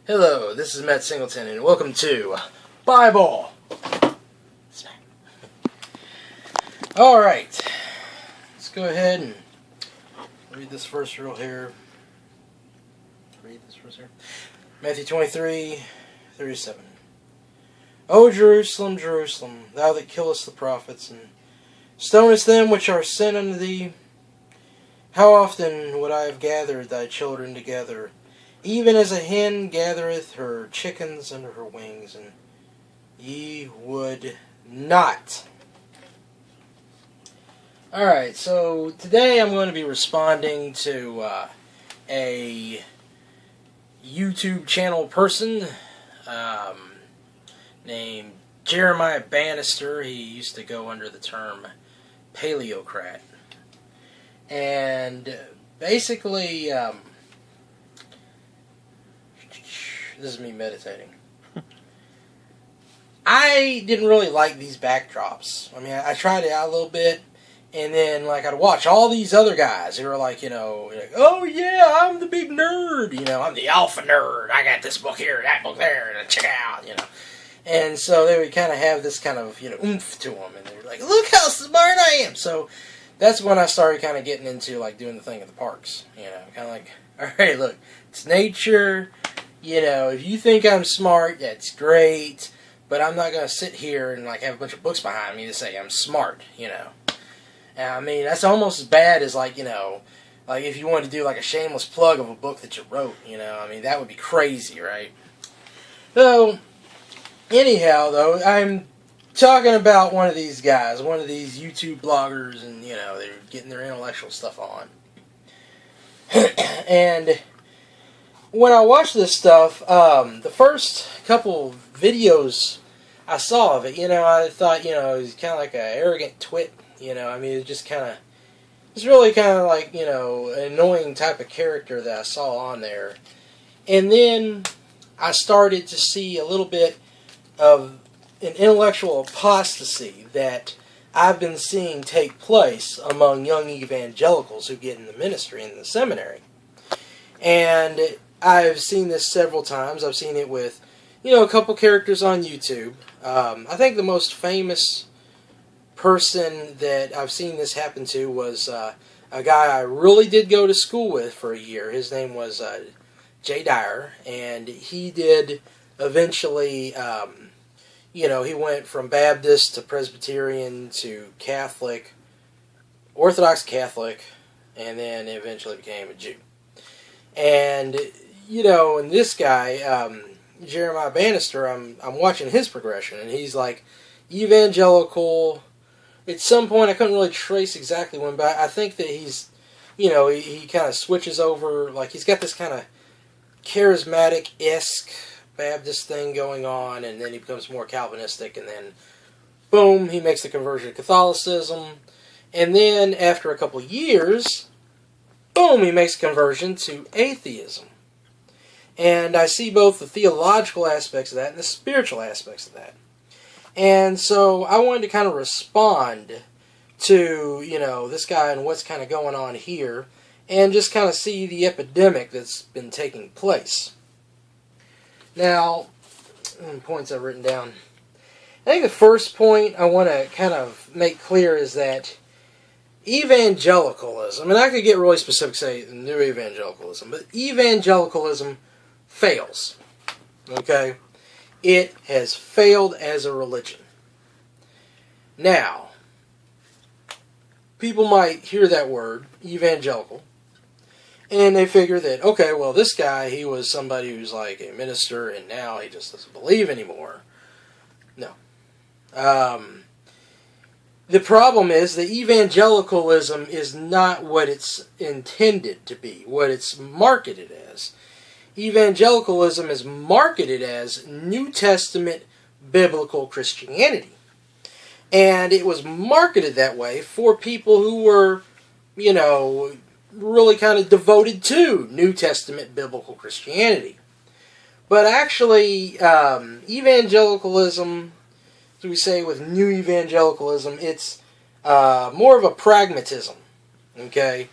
Hello, this is Matt Singleton, and welcome to Bible. Alright, let's go ahead and read this verse real here. Matthew 23:37. O Jerusalem, Jerusalem, thou that killest the prophets, and stonest them which are sent unto thee, how often would I have gathered thy children together, even as a hen gathereth her chickens under her wings, and ye would not. Alright, so today I'm going to be responding to a YouTube channel person named Jeremiah Bannister. He used to go under the term Paleocrat. And basically, this is me meditating. I didn't really like these backdrops. I mean, I tried it out a little bit, and then, like, I'd watch all these other guys who were like, oh yeah, I'm the big nerd, I'm the alpha nerd, I got this book here, that book there, and check it out, And so they would kind of have this kind of, oomph to them, and they were like, look how smart I am! So that's when I started kind of getting into, like, doing the thing at the parks, kind of like, alright, look, it's nature. If you think I'm smart, that's great, but I'm not going to sit here and like have a bunch of books behind me to say I'm smart, And I mean, that's almost as bad as like if you wanted to do like a shameless plug of a book that you wrote, I mean, that would be crazy, right? So, anyhow, though, I'm talking about one of these guys, one of these YouTube bloggers, and, they're getting their intellectual stuff on. And when I watched this stuff, the first couple videos I saw of it, I thought, he was kind of like an arrogant twit, I mean, it just kind of, it's really kind of like, an annoying type of character that I saw on there. And then I started to see a little bit of an intellectual apostasy that I've been seeing take place among young evangelicals who get in the ministry in the seminary. And I've seen this several times. I've seen it with, a couple characters on YouTube. I think the most famous person that I've seen this happen to was a guy I really did go to school with for a year. His name was Jay Dyer, and he did eventually, he went from Baptist to Presbyterian to Catholic, Orthodox Catholic, and then eventually became a Jew. And and this guy, Jeremiah Bannister, I'm watching his progression, and he's like evangelical. At some point, I couldn't really trace exactly when, but I think that he's, he kind of switches over, like he's got this kind of charismatic-esque Baptist thing going on, and then he becomes more Calvinistic, and then, boom, he makes the conversion to Catholicism, and then after a couple of years, boom, he makes a conversion to atheism. And I see both the theological aspects of that and the spiritual aspects of that. And so I wanted to kind of respond to, this guy and what's kind of going on here, and just kind of see the epidemic that's been taking place. Now, points I've written down. I think the first point I want to kind of make clear is that evangelicalism, and I could get really specific, say new evangelicalism, but evangelicalism fails. Okay? It has failed as a religion. Now, people might hear that word, evangelical, and they figure that, okay, well, this guy, he was somebody who's like a minister, and now he just doesn't believe anymore. No. The problem is that evangelicalism is not what it's intended to be, what it's marketed as. Evangelicalism is marketed as New Testament biblical Christianity. And it was marketed that way for people who were, really kind of devoted to New Testament biblical Christianity. But actually, evangelicalism, as we say with new evangelicalism, it's more of a pragmatism. Okay?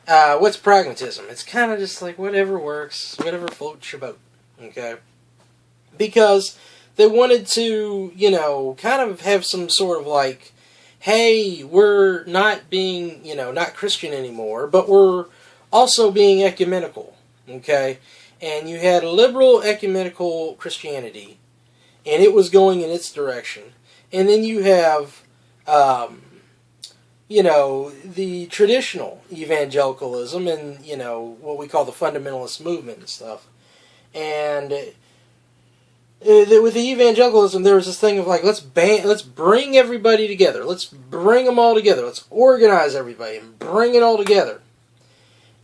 What's pragmatism? It's kind of just like whatever works, whatever floats your boat. Okay? Because they wanted to, you know, kind of have some sort of like, hey, we're not being, you know, not Christian anymore, but we're also being ecumenical. Okay? And you had liberal ecumenical Christianity, and it was going in its direction. And then you have, you know, the traditional evangelicalism and, you know, what we call the fundamentalist movement and stuff. And with the evangelicalism, there was this thing of like, let's bring everybody together. Let's bring them all together. Let's organize everybody and bring it all together.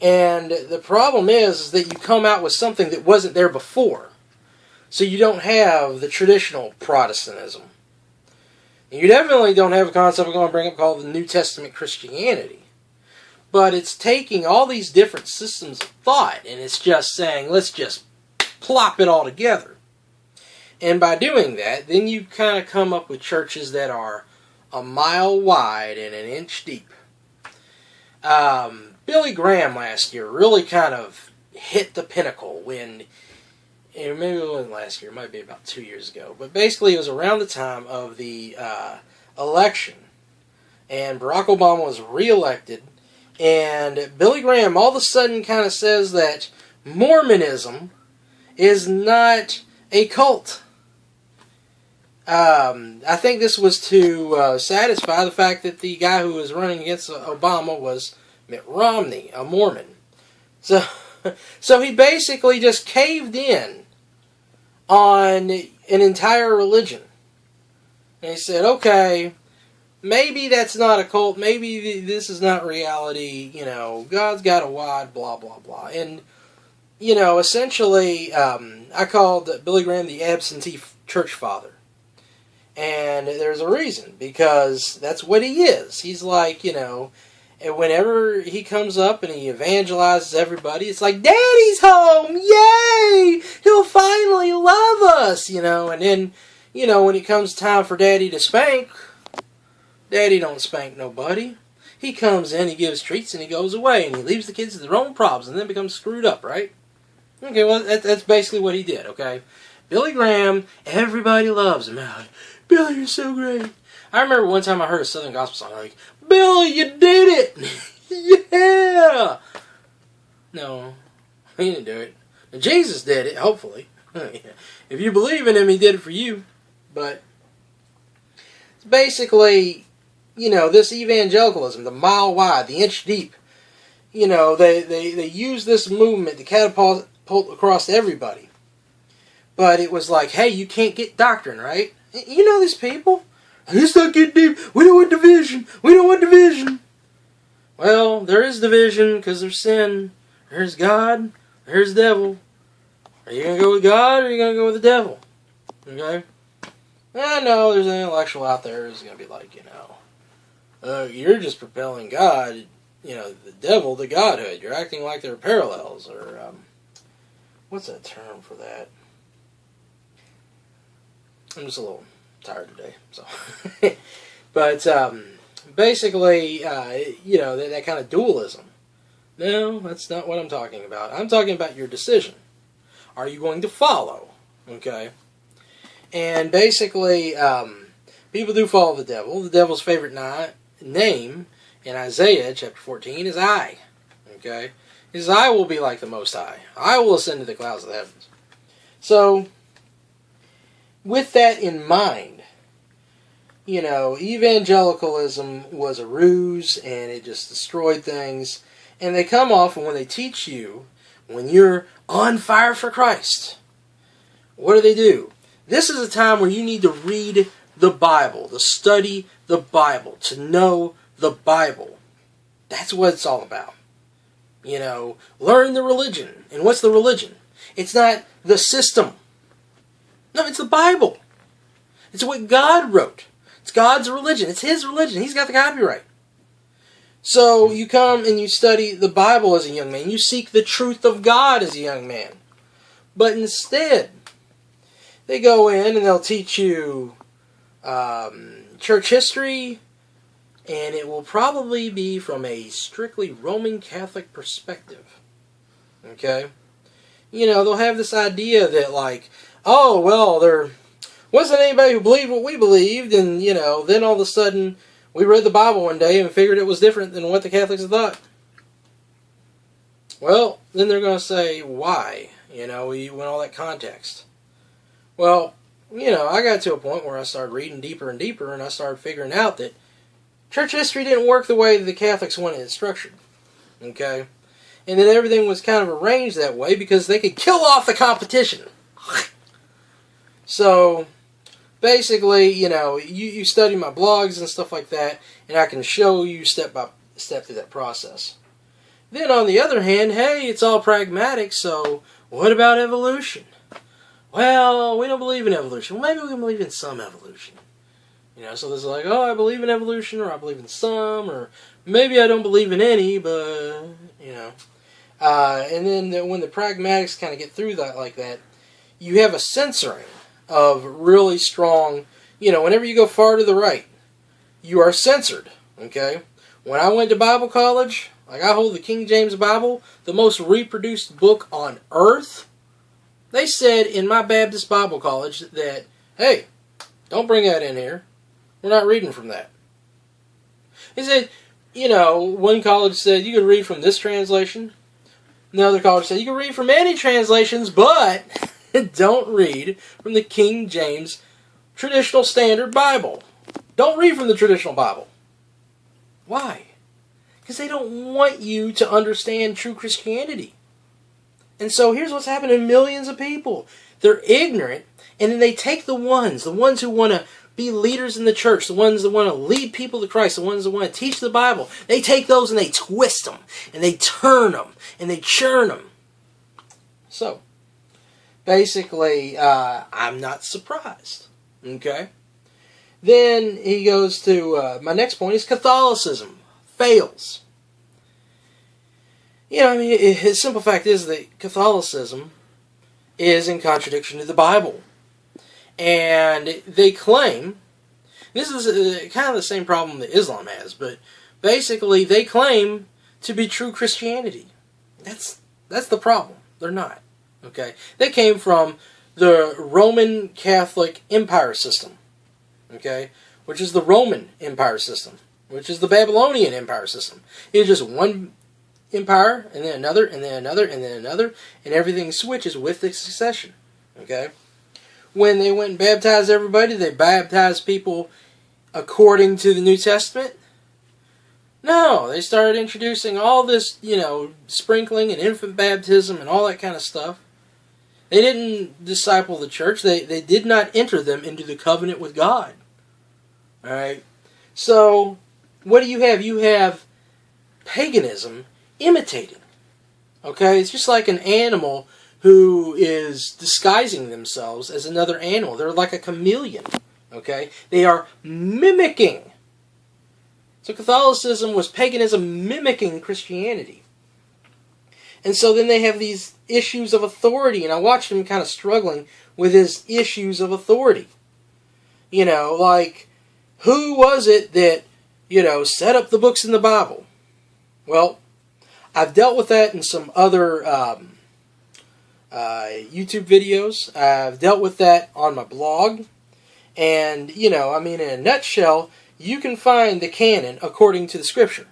And the problem is that you come out with something that wasn't there before. So you don't have the traditional Protestantism. And you definitely don't have a concept I'm going to bring up called the New Testament Christianity. But it's taking all these different systems of thought and it's just saying, let's just plop it all together. And by doing that, then you kind of come up with churches that are a mile wide and an inch deep. Billy Graham last year really kind of hit the pinnacle when, and maybe it wasn't last year, it might be about 2 years ago, but basically it was around the time of the election, and Barack Obama was reelected, and Billy Graham all of a sudden kind of says that Mormonism is not a cult. I think this was to satisfy the fact that the guy who was running against Obama was Mitt Romney, a Mormon. So he basically just caved in on an entire religion. And he said, okay, maybe that's not a cult, maybe this is not reality, you know, God's got a wad, blah, blah, blah. And, you know, essentially, I called Billy Graham the absentee church father. And there's a reason, because that's what he is. He's like, you know, and whenever he comes up and he evangelizes everybody, it's like, Daddy's home! Yay! He'll finally love us! You know, and then, you know, when it comes time for Daddy to spank, Daddy don't spank nobody. He comes in, he gives treats, and he goes away, and he leaves the kids to their own problems, and then becomes screwed up, right? Okay, well, that's basically what he did, okay? Billy Graham, everybody loves him. Billy, you're so great. I remember one time I heard a Southern gospel song, like, Billy, you did it! Yeah! No, he didn't do it. Jesus did it, hopefully. If you believe in him, he did it for you. But basically, you know, this evangelicalism, the mile wide, the inch deep, you know, they use this movement to catapult across everybody. But it was like, hey, you can't get doctrine, right? You know these people. Let's not get deep. We don't want division. We don't want division. Well, there is division because there's sin. There's God. There's devil. Are you going to go with God or are you going to go with the devil? Okay? I know there's an intellectual out there who's going to be like, you know, you're just propelling God, you know, the devil to godhood. You're acting like there are parallels. Or, what's that term for that? I'm just a little tired today, so. But basically, you know, that kind of dualism. No, that's not what I'm talking about. I'm talking about your decision. Are you going to follow? Okay? And basically, people do follow the devil. The devil's favorite name in Isaiah chapter 14 is I. Okay? His I will be like the Most High. I will ascend to the clouds of the heavens. So, with that in mind, you know, evangelicalism was a ruse and it just destroyed things. And they come off, and when they teach you, when you're on fire for Christ, what do? This is a time where you need to read the Bible, to study the Bible, to know the Bible. That's what it's all about. You know, learn the religion. And what's the religion? It's not the system. No, it's the Bible. It's what God wrote. It's God's religion. It's His religion. He's got the copyright. So you come and you study the Bible as a young man. You seek the truth of God as a young man. But instead, they go in and they'll teach you church history, and it will probably be from a strictly Roman Catholic perspective. Okay? they'll have this idea that, like, oh, well, there wasn't anybody who believed what we believed, and, then all of a sudden we read the Bible one day and figured it was different than what the Catholics had thought. Well, then they're going to say, why? You want all that context. Well, I got to a point where I started reading deeper and deeper, and I started figuring out that church history didn't work the way that the Catholics wanted it structured. Okay? And then everything was kind of arranged that way because they could kill off the competition. So, basically, you study my blogs and stuff like that, and I can show you step by step through that process. Then, on the other hand, hey, it's all pragmatic, so what about evolution? Well, we don't believe in evolution. Well, maybe we can believe in some evolution. So there's like, oh, I believe in evolution, or I believe in some, or maybe I don't believe in any, but, and then when the pragmatics kind of get through that like that, you have a censoring of really strong, whenever you go far to the right, you are censored, okay? When I went to Bible college, like I hold the King James Bible, the most reproduced book on earth, they said in my Baptist Bible college that, hey, don't bring that in here. We're not reading from that. They said, one college said you could read from this translation. Another college said you can read from any translations, but don't read from the King James Traditional Standard Bible. Don't read from the traditional Bible. Why? Because they don't want you to understand true Christianity. And so here's what's happening to millions of people. They're ignorant, and then they take the ones who want to be leaders in the church, the ones that want to lead people to Christ, the ones that want to teach the Bible. They take those and they twist them, and they turn them, and they churn them. So, basically, I'm not surprised. Okay? Then he goes to, my next point is Catholicism fails. The simple fact is that Catholicism is in contradiction to the Bible. And they claim, this is kind of the same problem that Islam has, but basically they claim to be true Christianity. That's the problem. They're not. Okay? They came from the Roman Catholic Empire system. Okay? Which is the Roman Empire system. Which is the Babylonian Empire system. It's just one empire, and then another, and then another, and then another, and everything switches with the succession. Okay? When they went and baptized everybody, they baptized people according to the New Testament? No, they started introducing all this, sprinkling and infant baptism and all that kind of stuff. They didn't disciple the church. They did not enter them into the covenant with God. Alright? So, what do you have? You have paganism imitating. Okay? It's just like an animal who is disguising themselves as another animal. They're like a chameleon. Okay? They are mimicking. So Catholicism was paganism mimicking Christianity. And so then they have these issues of authority, and I watched him kind of struggling with his issues of authority. Like, who was it that, set up the books in the Bible? Well, I've dealt with that in some other YouTube videos. I've dealt with that on my blog. And, in a nutshell, you can find the canon according to the Scripture.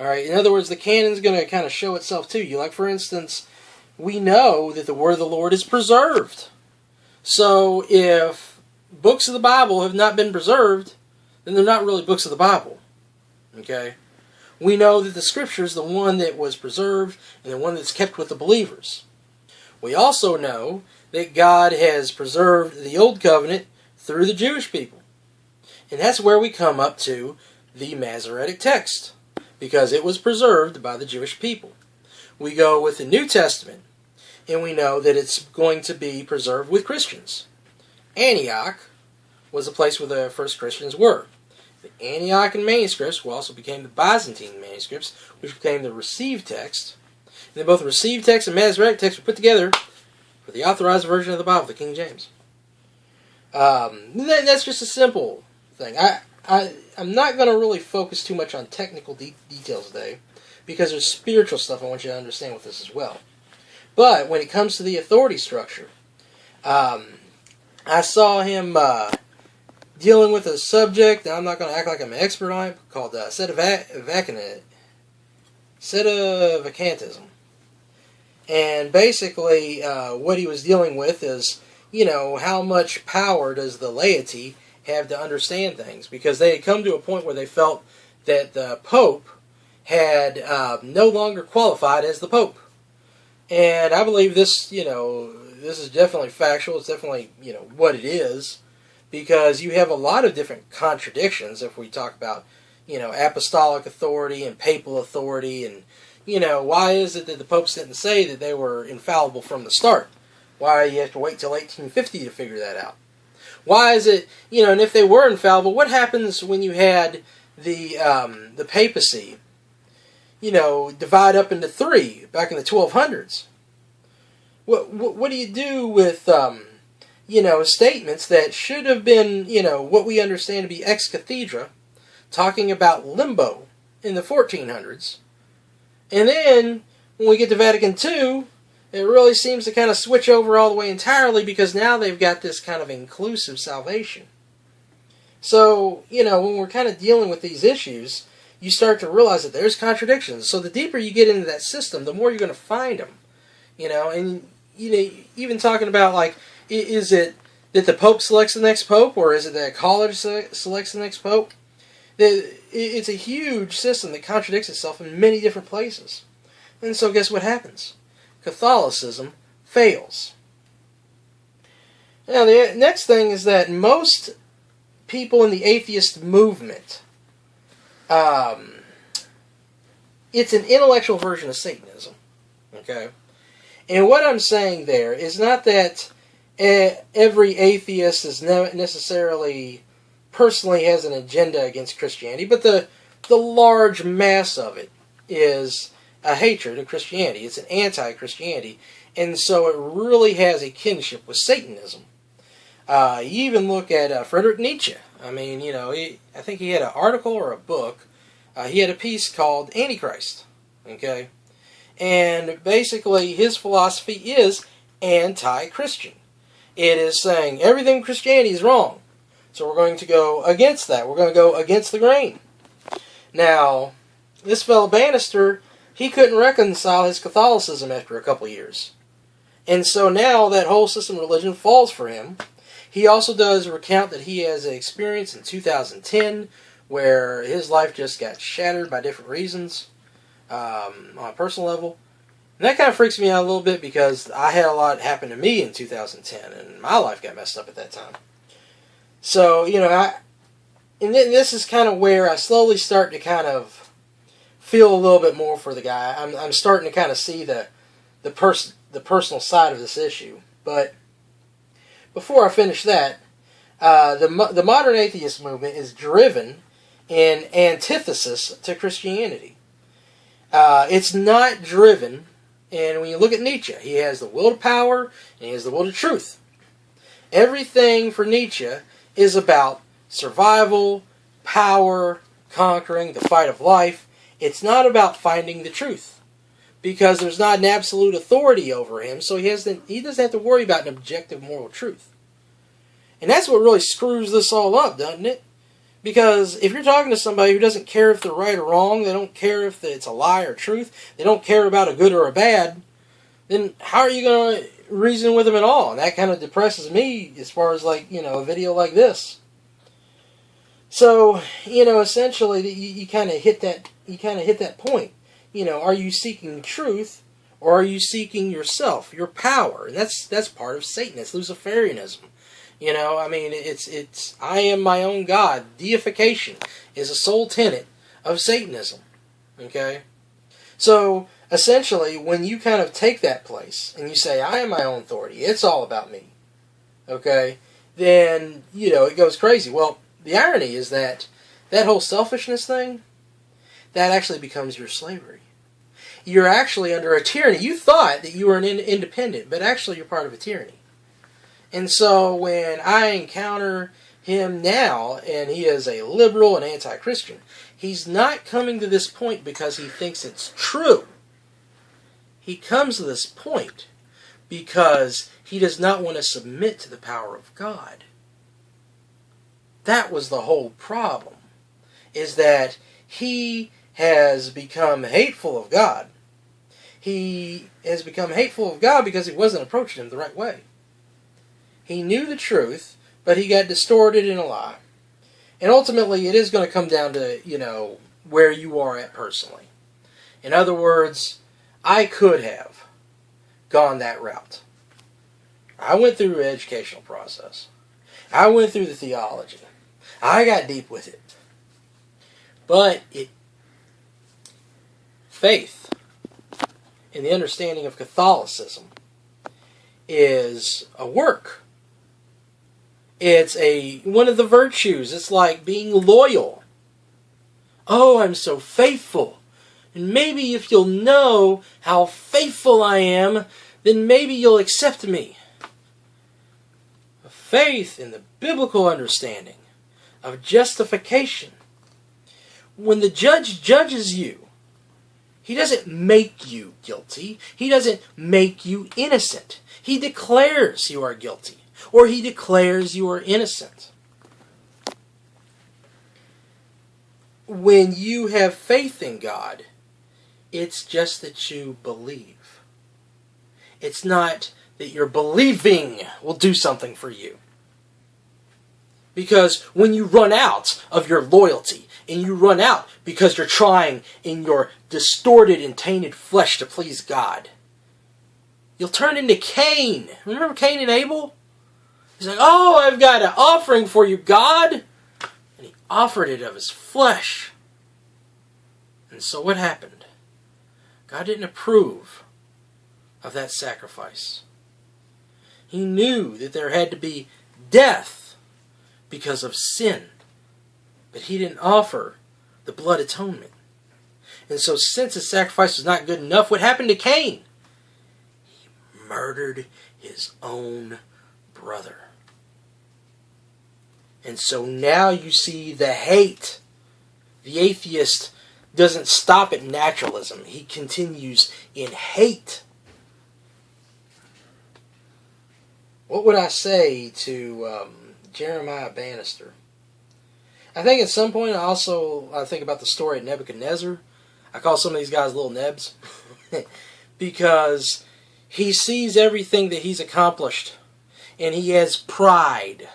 Alright, in other words, the canon's going to kind of show itself to you. Like, for instance, we know that the Word of the Lord is preserved. So, if books of the Bible have not been preserved, then they're not really books of the Bible. Okay? We know that the Scripture is the one that was preserved and the one that's kept with the believers. We also know that God has preserved the Old Covenant through the Jewish people. And that's where we come up to the Masoretic text, because it was preserved by the Jewish people. We go with the New Testament, and we know that it's going to be preserved with Christians. Antioch was the place where the first Christians were. The Antiochian manuscripts also became the Byzantine manuscripts, which became the received text. And then both the received text and Masoretic text were put together for the authorized version of the Bible, the King James. That's just a simple thing. I'm not going to really focus too much on technical details today, because there's spiritual stuff I want you to understand with this as well. But when it comes to the authority structure, I saw him dealing with a subject that I'm not going to act like I'm an expert on it, called sedevacantism. And basically, what he was dealing with is, how much power does the laity have to understand things? Because they had come to a point where they felt that the Pope had no longer qualified as the Pope. And I believe this, this is definitely factual. It's definitely, what it is. Because you have a lot of different contradictions if we talk about, apostolic authority and papal authority. And, why is it that the popes didn't say that they were infallible from the start? Why do you have to wait till 1850 to figure that out? Why is it, and if they were infallible, what happens when you had the papacy, divide up into three back in the 1200s? What do you do with, statements that should have been, what we understand to be ex cathedra, talking about limbo in the 1400s. And then, when we get to Vatican II, it really seems to kind of switch over all the way entirely, because now they've got this kind of inclusive salvation. So, when we're kind of dealing with these issues, you start to realize that there's contradictions. So the deeper you get into that system, the more you're going to find them. And, even talking about, like, is it that the Pope selects the next Pope, or is it that a college selects the next Pope? It's a huge system that contradicts itself in many different places. And so guess what happens? Catholicism fails. Now the next thing is that most people in the atheist movement, it's an intellectual version of Satanism. Okay? And what I'm saying there is not that every atheist is necessarily personally has an agenda against Christianity, but the large mass of it is a hatred of Christianity. It's an anti-Christianity, and so it really has a kinship with Satanism. You even look at Friedrich Nietzsche. I mean, I think he had an article or a book. He had a piece called Antichrist. Okay? And basically his philosophy is anti-Christian. It is saying everything Christianity is wrong. So we're going to go against that. We're going to go against the grain. Now, this fellow Bannister, he couldn't reconcile his Catholicism after a couple years. And so now that whole system of religion falls for him. He also does recount that he has an experience in 2010 where his life just got shattered by different reasons on a personal level. And that kind of freaks me out a little bit because I had a lot happen to me in 2010 and my life got messed up at that time. So, and then this is kind of where I slowly start to kind of feel a little bit more for the guy. I'm starting to kind of see the personal side of this issue. But before I finish that, the modern atheist movement is driven in antithesis to Christianity. It's not driven, and when you look at Nietzsche, he has the will to power and he has the will to truth. Everything for Nietzsche is about survival, power, conquering, the fight of life. It's not about finding the truth, because there's not an absolute authority over him, so he doesn't have to worry about an objective moral truth. And that's what really screws this all up, doesn't it? Because if you're talking to somebody who doesn't care if they're right or wrong, they don't care if it's a lie or truth, they don't care about a good or a bad, then how are you going to reason with them at all? And that kind of depresses me as far as, like, a video like this. So, essentially, you kind of hit that point. Are you seeking truth, or are you seeking yourself, your power? And that's part of Satan. It's Luciferianism. It's I am my own God. Deification is a sole tenet of Satanism. Okay? So, essentially, when you kind of take that place, and you say, I am my own authority, it's all about me. Okay? Then, it goes crazy. Well, the irony is that whole selfishness thing, that actually becomes your slavery. You're actually under a tyranny. You thought that you were an independent, but actually you're part of a tyranny. And so when I encounter him now, and he is a liberal and anti-Christian, he's not coming to this point because he thinks it's true. He comes to this point because he does not want to submit to the power of God. That was the whole problem, is that he has become hateful of God. He has become hateful of God because he wasn't approaching him the right way. He knew the truth, but he got distorted in a lie. And ultimately, it is going to come down to, where you are at personally. In other words, I could have gone that route. I went through the educational process. I went through the theology. I got deep with it. But faith and the understanding of Catholicism is a work. It's one of the virtues. It's like being loyal. Oh, I'm so faithful. And maybe if you'll know how faithful I am, then maybe you'll accept me. Faith in the biblical understanding of justification. When the judge judges you, he doesn't make you guilty. He doesn't make you innocent. He declares you are guilty, or he declares you are innocent. When you have faith in God, it's just that you believe. It's not that your believing will do something for you. Because when you run out of your loyalty, and you run out because you're trying in your distorted and tainted flesh to please God, you'll turn into Cain. Remember Cain and Abel? He's like, oh, I've got an offering for you, God. And he offered it of his flesh. And so what happened? God didn't approve of that sacrifice. He knew that there had to be death because of sin. But he didn't offer the blood atonement. And so since his sacrifice was not good enough, what happened to Cain? He murdered his own brother. And so now you see the hate. The atheist doesn't stop at naturalism. He continues in hate. What would I say to Jeremiah Bannister? I think at some point I think about the story of Nebuchadnezzar. I call some of these guys little nebs. Because he sees everything that he's accomplished. And he has pride.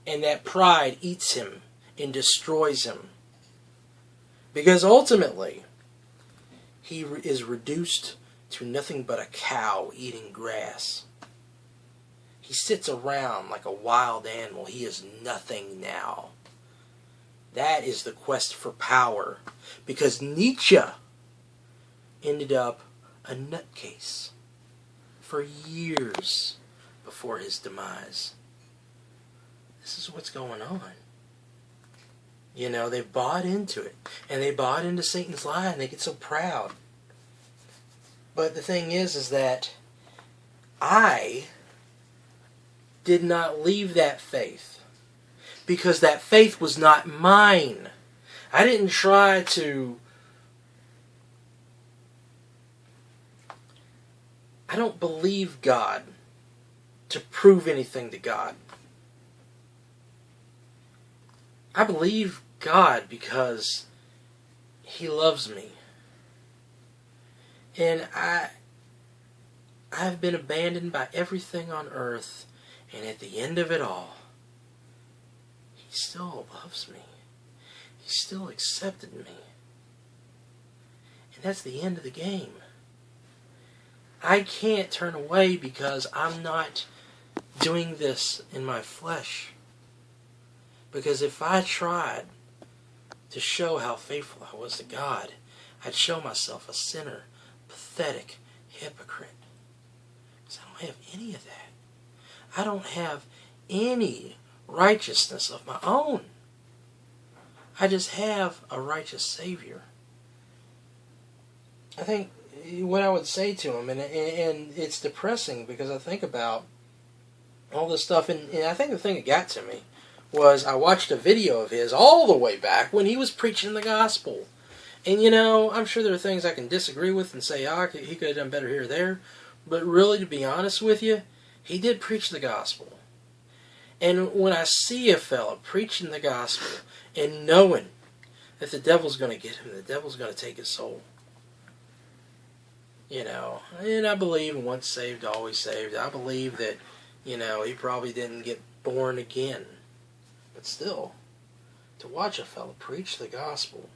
And that pride eats him and destroys him. Because ultimately, he is reduced to nothing but a cow eating grass. He sits around like a wild animal. He is nothing now. That is the quest for power. Because Nietzsche ended up a nutcase for years before his demise. This is what's going on. They bought into it. And they bought into Satan's lie and they get so proud. But the thing is that I did not leave that faith. Because that faith was not mine. I didn't try to... I don't believe God to prove anything to God. I believe God because He loves me. And I've been abandoned by everything on earth, and at the end of it all, He still loves me. He still accepted me. And that's the end of the game. I can't turn away because I'm not doing this in my flesh. Because if I tried to show how faithful I was to God, I'd show myself a sinner, pathetic hypocrite. Because I don't have any of that. I don't have any righteousness of my own. I just have a righteous Savior. I think what I would say to him, and it's depressing because I think about all this stuff, and I think the thing that got to me was I watched a video of his all the way back when he was preaching the gospel. And, you know, I'm sure there are things I can disagree with and say, he could have done better here or there. But really, to be honest with you, he did preach the gospel. And when I see a fella preaching the gospel and knowing that the devil's going to get him, the devil's going to take his soul, you know, and I believe in once saved, always saved. I believe that, you know, he probably didn't get born again. But still, to watch a fella preach the gospel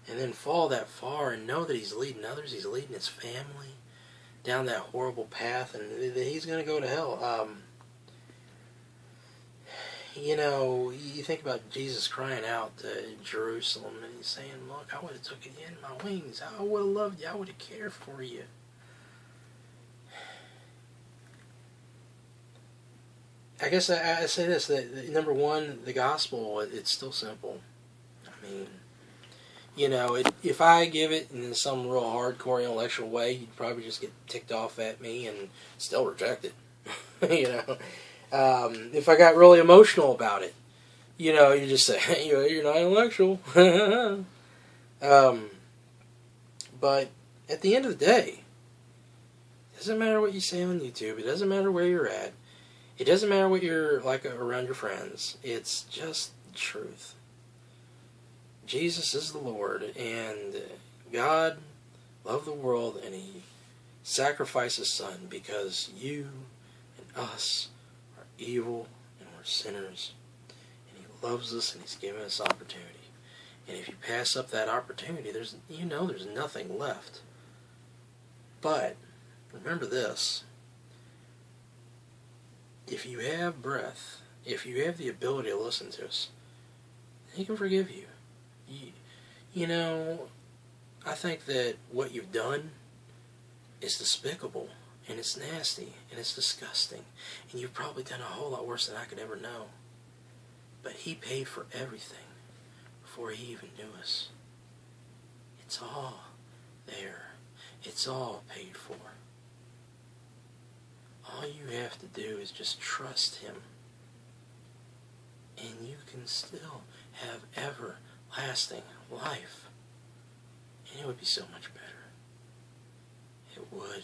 and then fall that far and know that he's leading others, he's leading his family down that horrible path, and that he's going to go to hell. You know, you think about Jesus crying out to Jerusalem, and he's saying, look, I would have took it in my wings. I would have loved you. I would have cared for you. I guess I say this, that number one, the gospel, it's still simple. I mean, you know, if I give it in some real hardcore intellectual way, you'd probably just get ticked off at me and still reject it. You know, if I got really emotional about it, you know, you just say, hey, you're not intellectual. But at the end of the day, it doesn't matter what you say on YouTube. It doesn't matter where you're at. It doesn't matter what you're like around your friends. It's just the truth. Jesus is the Lord, and God loved the world, and He sacrificed His Son because you and us are evil and we're sinners, and He loves us and He's given us opportunity. And if you pass up that opportunity, there's nothing left. But remember this: if you have breath, if you have the ability to listen to us, He can forgive you. You know, I think that what you've done is despicable, and it's nasty, and it's disgusting, and you've probably done a whole lot worse than I could ever know. But He paid for everything before He even knew us. It's all there. It's all paid for. All you have to do is just trust Him, and you can still have everlasting life. And it would be so much better. It would.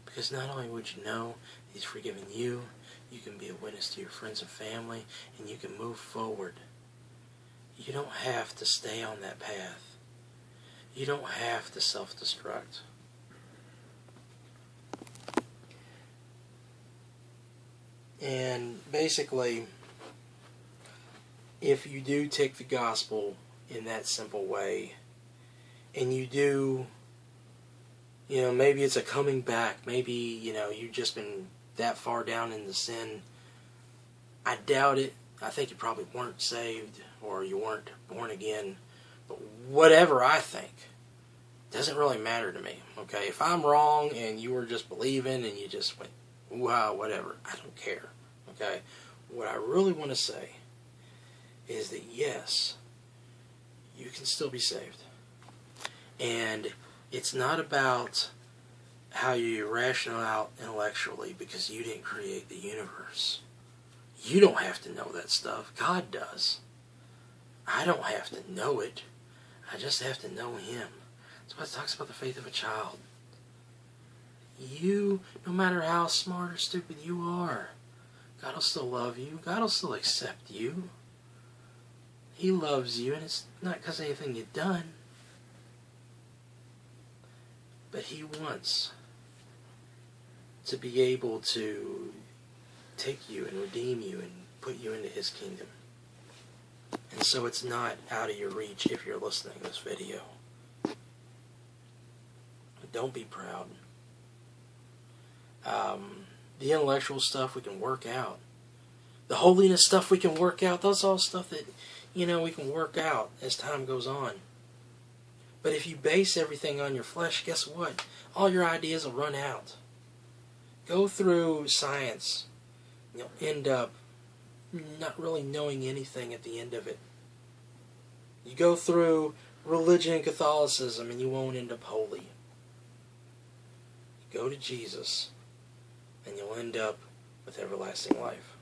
Because not only would you know He's forgiven you, you can be a witness to your friends and family, and you can move forward. You don't have to stay on that path. You don't have to self-destruct. And basically, if you do take the gospel in that simple way, and you do, you know, maybe it's a coming back, maybe, you know, you've just been that far down into sin, I doubt it. I think you probably weren't saved, or you weren't born again, but whatever I think doesn't really matter to me, okay? If I'm wrong and you were just believing and you just went, wow, whatever, I don't care, okay? What I really want to say is that yes, you can still be saved. And it's not about how you rational out intellectually, because you didn't create the universe. You don't have to know that stuff. God does. I don't have to know it. I just have to know Him. That's why it talks about the faith of a child. You, no matter how smart or stupid you are, God will still love you. God will still accept you. He loves you, and it's not because of anything you've done. But He wants to be able to take you and redeem you and put you into His kingdom. And so it's not out of your reach if you're listening to this video. Don't be proud. The intellectual stuff we can work out. The holiness stuff we can work out. That's all stuff that, you know, we can work out as time goes on. But if you base everything on your flesh, guess what? All your ideas will run out. Go through science. You'll end up not really knowing anything at the end of it. You go through religion and Catholicism and you won't end up holy. Go to Jesus and you'll end up with everlasting life.